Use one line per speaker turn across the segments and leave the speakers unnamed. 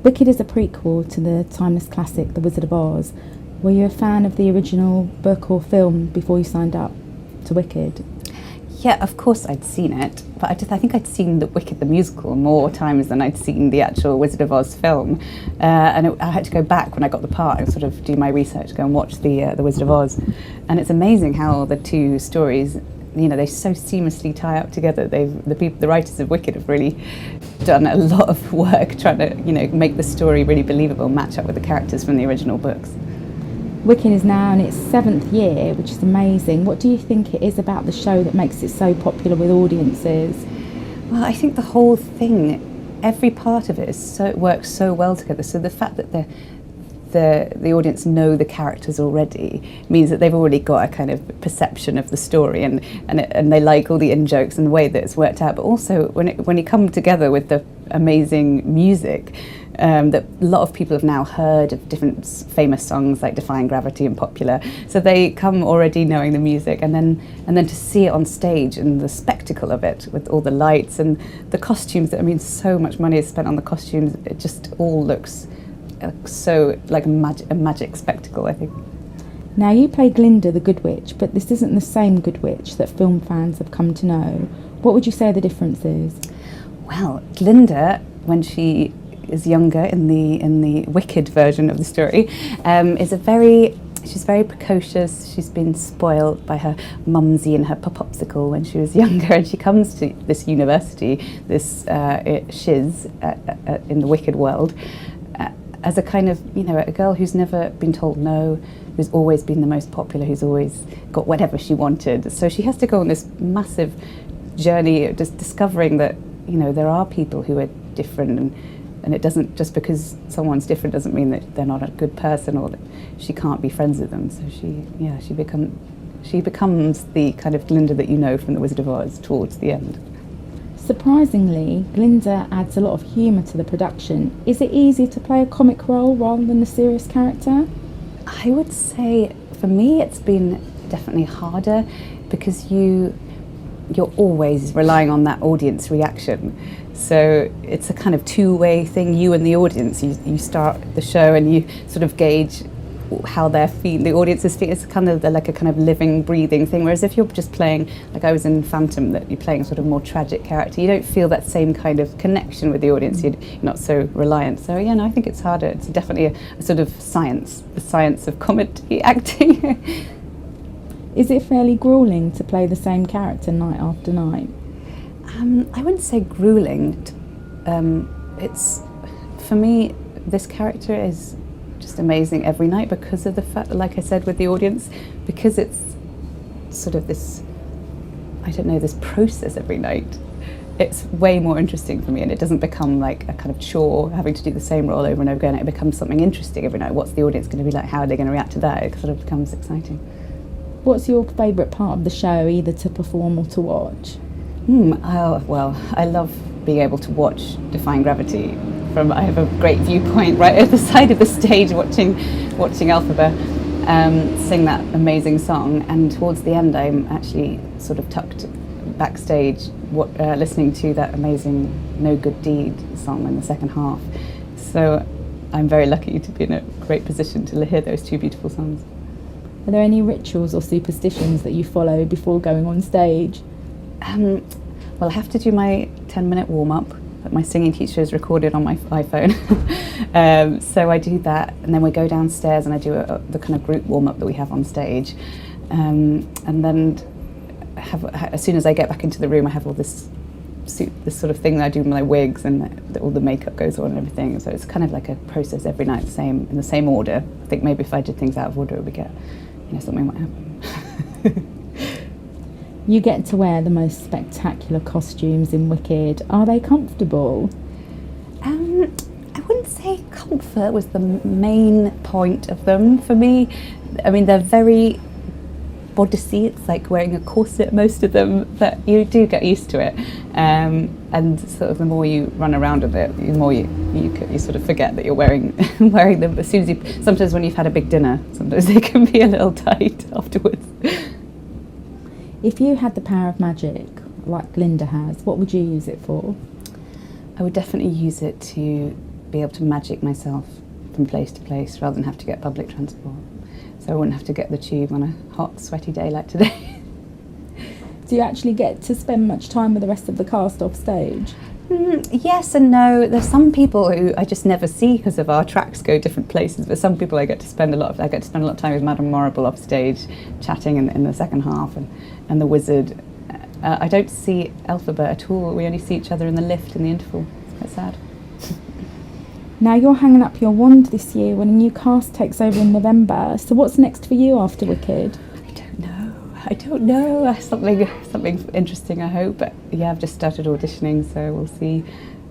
Wicked is a prequel to the timeless classic The Wizard of Oz. Were you a fan of the original book or film before you signed up to Wicked?
Yeah, of course I'd seen it, but I think I'd seen the Wicked the musical more times than I'd seen the actual Wizard of Oz film. I had to go back when I got the part and sort of do my research, go and watch the Wizard of Oz. And it's amazing how the two stories, you know, they so seamlessly tie up together. The writers of Wicked have really done a lot of work trying to, you know, make the story really believable, match up with the characters from the original books.
Wicked is now in its 7th year, which is amazing. What do you think it is about the show that makes it so popular with audiences?
Well, I think the whole thing, every part of it works so well together. So the fact that the audience know the characters already means that they've already got a kind of perception of the story, and they like all the in-jokes and the way that it's worked out. But also when you come together with the amazing music, that a lot of people have now heard of different famous songs like Defying Gravity and Popular, so they come already knowing the music, and then to see it on stage and the spectacle of it with all the lights and the costumes. I mean, so much money is spent on the costumes. It just all looks so like a magic spectacle, I think.
Now, you play Glinda the Good Witch, but this isn't the same Good Witch that film fans have come to know. What would you say the difference is?
Well, Glinda, when she is younger in the Wicked version of the story, she's very precocious. She's been spoiled by her mumsy and her popsicle when she was younger, and she comes to this university, this shiz in the Wicked world, as a kind of, you know, a girl who's never been told no, who's always been the most popular, who's always got whatever she wanted. So she has to go on this massive journey, just discovering that, you know, there are people who are different, and it doesn't, just because someone's different doesn't mean that they're not a good person or that she can't be friends with them. So she becomes the kind of Glinda that you know from The Wizard of Oz towards the end.
Surprisingly, Glinda adds a lot of humour to the production. Is it easier to play a comic role rather than a serious character?
I would say, for me, it's been definitely harder because you're always relying on that audience reaction. So it's a kind of two-way thing, you and the audience. You start the show and you sort of gauge how they're feeling, the audience is feeling. It's kind of like a kind of living, breathing thing. Whereas if you're just playing, like I was in Phantom, that you're playing a sort of more tragic character, you don't feel that same kind of connection with the audience. You're not so reliant. So yeah, no, I think it's harder. It's definitely a sort of science, the science of comedy acting.
Is it fairly gruelling to play the same character night after night?
I wouldn't say gruelling. It's, for me, this character is just amazing every night because of the fact, like I said, with the audience, because it's sort of this, I don't know, this process every night. It's way more interesting for me, and it doesn't become like a kind of chore having to do the same role over and over again. It becomes something interesting every night. What's the audience going to be like? How are they going to react to that? It sort of becomes exciting.
What's your favourite part of the show, either to perform or to watch?
Well, I love being able to watch Defying Gravity. I have a great viewpoint right at the side of the stage, watching Elphaba sing that amazing song. And towards the end, I'm actually sort of tucked backstage, listening to that amazing No Good Deed song in the second half. So I'm very lucky to be in a great position to hear those two beautiful songs.
Are there any rituals or superstitions that you follow before going on stage?
Well, I have to do my 10-minute warm-up that my singing teacher has recorded on my iPhone. So I do that, and then we go downstairs and I do the kind of group warm-up that we have on stage. And then as soon as I get back into the room, I have all this sort of thing that I do with my wigs, and all the makeup goes on and everything. So it's kind of like a process every night, in the same order. I think maybe if I did things out of order, it would get, something might happen.
You get to wear the most spectacular costumes in Wicked. Are they comfortable?
I wouldn't say comfort was the main point of them for me. I mean, they're very bodicey. It's like wearing a corset, most of them, but you do get used to it. And sort of the more you run around with it, the more you sort of forget that you're wearing them. As soon as sometimes when you've had a big dinner, sometimes they can be a little tight afterwards.
If you had the power of magic, like Glinda has, what would you use it for?
I would definitely use it to be able to magic myself from place to place rather than have to get public transport. So I wouldn't have to get the tube on a hot, sweaty day like today.
Do you actually get to spend much time with the rest of the cast off stage?
Yes and no. There's some people who I just never see because of our tracks go different places, but some people I get to spend a lot of time with Madame Morrible off stage, chatting in the second half, and the Wizard. I don't see Elphaba at all. We only see each other in the lift in the interval. It's quite sad.
Now you're hanging up your wand this year when a new cast takes over in November. So what's next for you after Wicked?
I don't know. Something interesting, I hope. But yeah, I've just started auditioning, so we'll see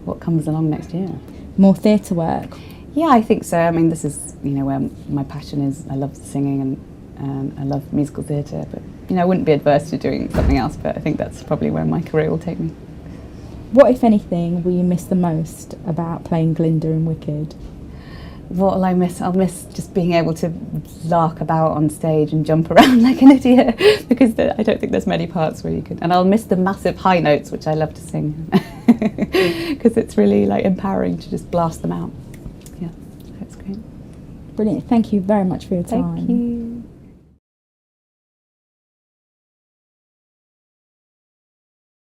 what comes along next year.
More theatre work?
Yeah, I think so. I mean, this is, where my passion is. I love singing and I love musical theatre, but I wouldn't be adverse to doing something else, but I think that's probably where my career will take me.
What, if anything, will you miss the most about playing Glinda in Wicked?
What will I miss? I'll miss just being able to lark about on stage and jump around like an idiot, because I don't think there's many parts where you can. And I'll miss the massive high notes, which I love to sing, because it's really empowering to just blast them out. Yeah, that's great.
Brilliant. Thank you very much for your time.
Thank you.